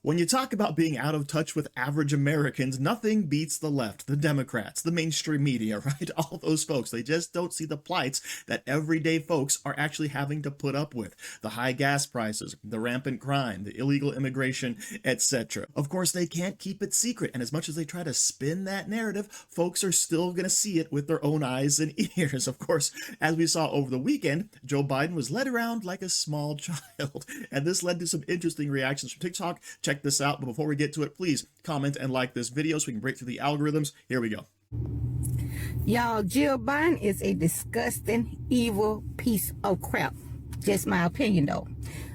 When you talk about being out of touch with average Americans, nothing beats the left, the Democrats, the mainstream media, right? All those folks, they just don't see the plights that everyday folks are actually having to put up with. The high gas prices, the rampant crime, the illegal immigration, etc. Of course, they can't keep it secret, and as much as they try to spin that narrative, folks are still going to see it with their own eyes and ears. Of course, as we saw over the weekend, Joe Biden was led around like a small child, and this led to some interesting reactions from TikTok. Check this out, but before we get to it, please comment and like this video so we can break through the algorithms. Here we go. Y'all, Jill Biden is a disgusting, evil piece of crap. Just my opinion, though.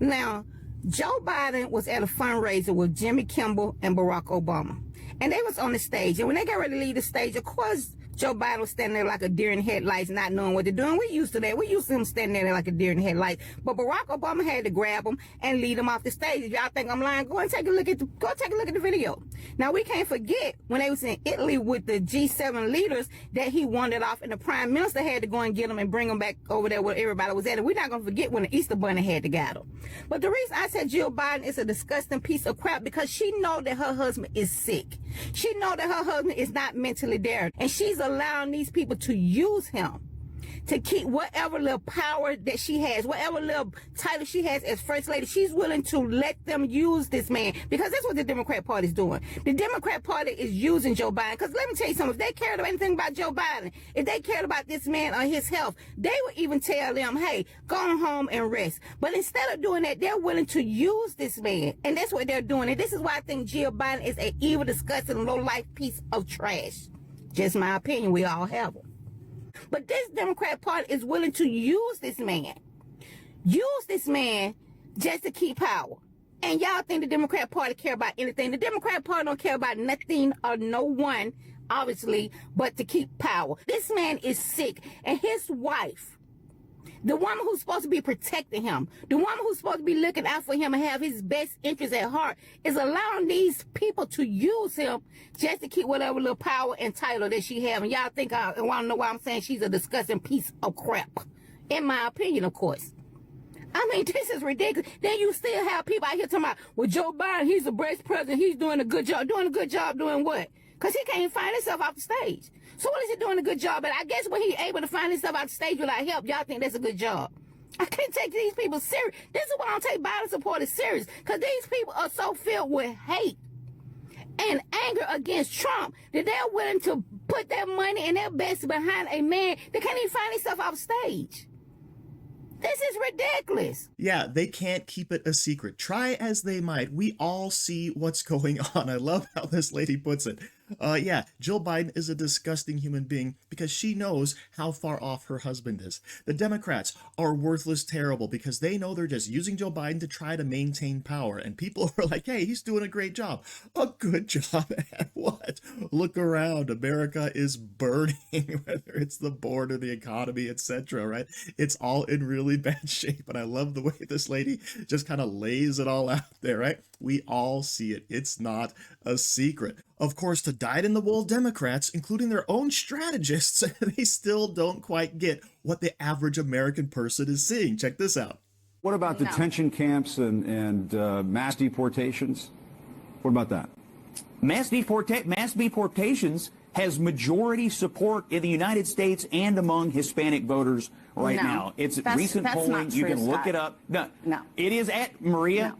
Now, Joe Biden was at a fundraiser with Jimmy Kimmel and Barack Obama, and they was on the stage, and when they got ready to leave the stage, of course, Joe Biden was standing there like a deer in headlights, not knowing what they're doing. We used to that. We used to him standing there like a deer in headlights. But Barack Obama had to grab him and lead him off the stage. If y'all think I'm lying, go take a look at the video. Now, we can't forget when they was in Italy with the G7 leaders that he wandered off, and the prime minister had to go and get him and bring him back over there where everybody was at. And we're not going to forget when the Easter Bunny had to get him. But the reason I said Jill Biden is a disgusting piece of crap because she know that her husband is sick. She know that her husband is not mentally there, and she's allowing these people to use him to keep whatever little power that she has, whatever little title she has as first lady. She's willing to let them use this man because that's what the Democrat Party is doing. The Democrat Party is using Joe Biden because let me tell you something, if they cared about anything about Joe Biden, if they cared about this man or his health, they would even tell them, hey, go on home and rest. But instead of doing that, they're willing to use this man, and that's what they're doing. And this is why I think Jill Biden is an evil, disgusting, low-life piece of trash. Just my opinion. We all have them. But this Democrat Party is willing to use this man. Use this man just to keep power. And y'all think the Democrat Party care about anything. The Democrat Party don't care about nothing or no one, obviously, but to keep power. This man is sick, and his wife, the woman who's supposed to be protecting him, the woman who's supposed to be looking out for him and have his best interests at heart, is allowing these people to use him just to keep whatever little power and title that she has. And y'all think I want to know why I'm saying she's a disgusting piece of crap. In my opinion, of course. I mean, this is ridiculous. Then you still have people out here talking about, well, Joe Biden, he's the best president. He's doing a good job. Doing a good job doing what? Because he can't even find himself off the stage. So what is he doing a good job at? I guess when he's able to find himself off the stage without help, y'all think that's a good job. I can't take these people serious. This is why I don't take Biden supporters serious. Because these people are so filled with hate and anger against Trump that they're willing to put their money and their best behind a man that can't even find himself off stage. This is ridiculous. Yeah, they can't keep it a secret. Try as they might, we all see what's going on. I love how this lady puts it. Yeah, Jill Biden is a disgusting human being because she knows how far off her husband is. The Democrats are worthless terrible because they know they're just using Joe Biden to try to maintain power. And people are like, hey, he's doing a great job. A good job at what? Look around. America is burning, whether it's the border, the economy, etc., right? It's all in really bad shape. And I love the way this lady just kind of lays it all out there, right? We all see it. It's not a secret. Of course, to dyed-in-the-wool Democrats, including their own strategists, they still don't quite get what the average American person is seeing. Check this out. What about detention camps and mass deportations? What about that? Mass deportations has majority support in the United States and among Hispanic voters right now. It's recent polling. You can look it up. No. It is at Maria.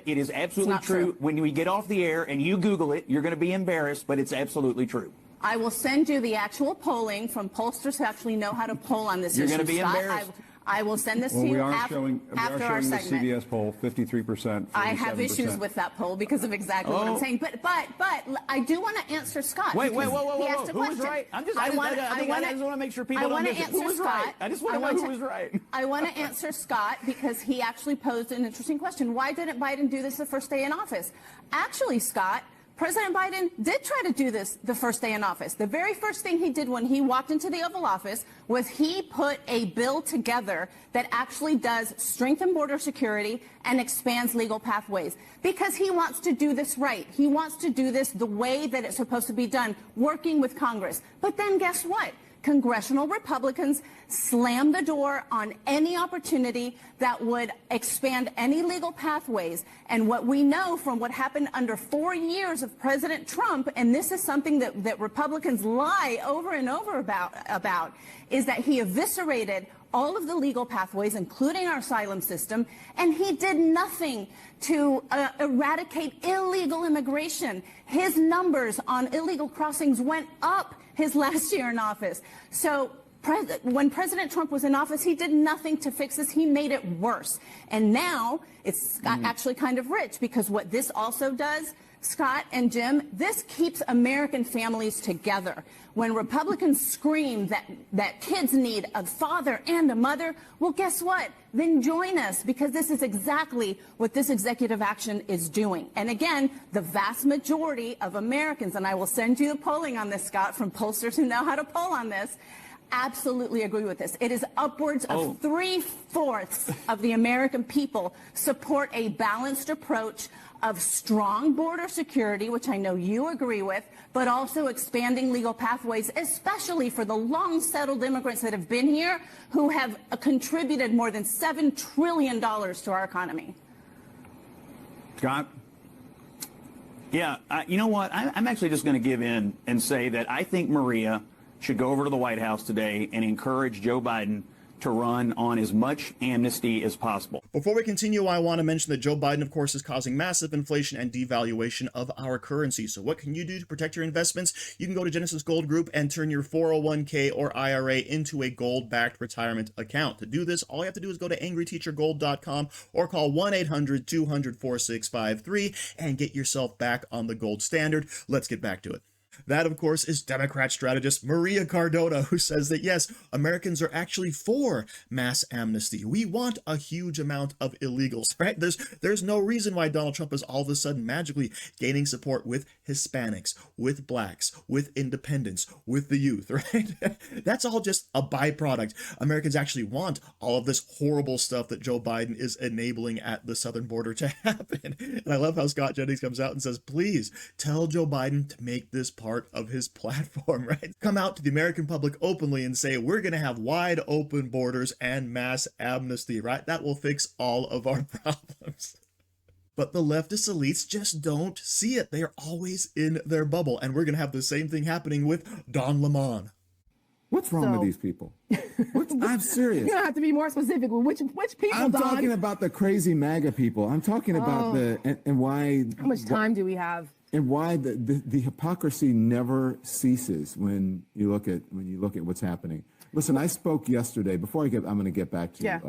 It is absolutely true. When we get off the air and you Google it, you're going to be embarrassed, but it's absolutely true. I will send you the actual polling from pollsters who actually know how to poll on this issue. You're going to be embarrassed. I will send this to you after our segment. The CBS poll, 53%. I have issues with that poll because of exactly what I'm saying. But I do want to answer Scott. Wait. He asked a who question. was right? I just want to make sure people don't miss it. Who was right? I just want to know who was right. I want to answer Scott because he actually posed an interesting question. Why didn't Biden do this the first day in office? Actually, Scott, President Biden did try to do this the first day in office. The very first thing he did when he walked into the Oval Office was he put a bill together that actually does strengthen border security and expands legal pathways because he wants to do this right. He wants to do this the way that it's supposed to be done, working with Congress. But then guess what? congressional Republicans slammed the door on any opportunity that would expand any legal pathways. And what we know from what happened under 4 years of President Trump, and this is something that Republicans lie over and over about, is that he eviscerated all of the legal pathways, including our asylum system, and he did nothing to eradicate illegal immigration. His numbers on illegal crossings went up his last year in office. So when President Trump was in office, he did nothing to fix this. He made it worse. And now it's actually kind of rich, because what this also does, Scott and Jim, this keeps American families together. When Republicans scream that kids need a father and a mother, well, guess what? Then join us, because this is exactly what this executive action is doing. And again, the vast majority of Americans, and I will send you the polling on this, Scott, from pollsters who know how to poll on this, absolutely agree with this. It is upwards of 3/4 of the American people support a balanced approach of strong border security, which I know you agree with, but also expanding legal pathways, especially for the long-settled immigrants that have been here, who have contributed more than $7 trillion to our economy. Scott? Yeah, you know what? I'm actually just going to give in and say that I think Maria should go over to the White House today and encourage Joe Biden to run on as much amnesty as possible. Before we continue, I want to mention that Joe Biden, of course, is causing massive inflation and devaluation of our currency. So what can you do to protect your investments? You can go to Genesis Gold Group and turn your 401k or IRA into a gold-backed retirement account. To do this, all you have to do is go to angryteachergold.com or call 1-800-200-4653 and get yourself back on the gold standard. Let's get back to it. That, of course, is Democrat strategist Maria Cardona, who says that, yes, Americans are actually for mass amnesty. We want a huge amount of illegals, right? There's no reason why Donald Trump is all of a sudden magically gaining support with Hispanics, with blacks, with independents, with the youth, right? That's all just a byproduct. Americans actually want all of this horrible stuff that Joe Biden is enabling at the southern border to happen. And I love how Scott Jennings comes out and says, please tell Joe Biden to make this part of his platform, right? Come out to the American public openly and say, we're going to have wide open borders and mass amnesty, right? That will fix all of our problems. But the leftist elites just don't see it. They are always in their bubble. And we're going to have the same thing happening with Don Lemon. What's wrong with these people? I'm serious. You don't have to be more specific with which people, I'm Don? talking about the crazy MAGA people. I'm talking about and why. How much time do we have? And why the hypocrisy never ceases when you look at what's happening. Listen, I spoke yesterday. I'm going to get back to. Yeah.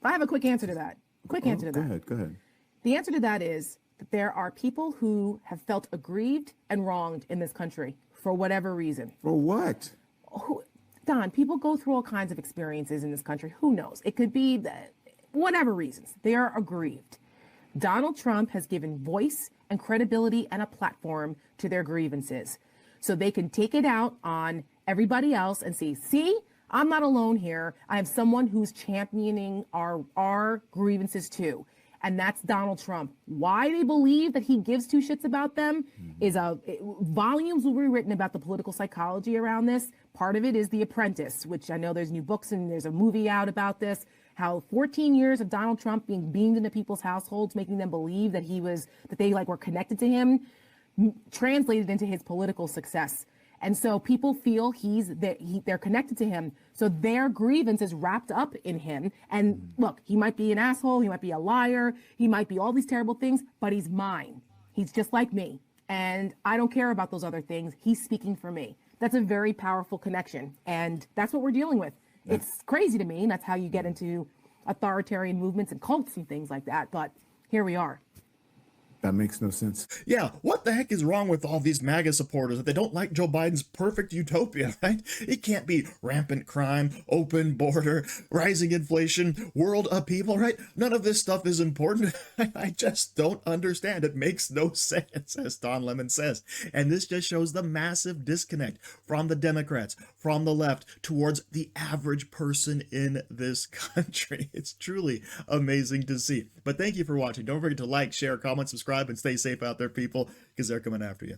I have a quick answer to that. Go ahead. The answer to that is that there are people who have felt aggrieved and wronged in this country for whatever reason. For what? Don, people go through all kinds of experiences in this country. Who knows? It could be whatever reasons. They are aggrieved. Donald Trump has given voice and credibility and a platform to their grievances, so they can take it out on everybody else and say, see, I'm not alone here. I have someone who's championing our grievances too. And that's Donald Trump. Why they believe that he gives two shits about them is volumes will be written about the political psychology around this. Part of it is The Apprentice, which I know there's new books and there's a movie out about this. How 14 years of Donald Trump being beamed into people's households, making them believe that they were connected to him, translated into his political success. And so people feel they're connected to him. So their grievance is wrapped up in him. And look, he might be an asshole. He might be a liar. He might be all these terrible things, but he's mine. He's just like me. And I don't care about those other things. He's speaking for me. That's a very powerful connection. And that's what we're dealing with. Yeah. It's crazy to me. And that's how you get into authoritarian movements and cults and things like that. But here we are. That makes no sense. Yeah, what the heck is wrong with all these MAGA supporters that they don't like Joe Biden's perfect utopia, right? It can't be rampant crime, open border, rising inflation, world upheaval, right? None of this stuff is important. I just don't understand. It makes no sense, as Don Lemon says. And this just shows the massive disconnect from the Democrats, from the left, towards the average person in this country. It's truly amazing to see. But thank you for watching. Don't forget to like, share, comment, subscribe, and stay safe out there, people, because they're coming after you.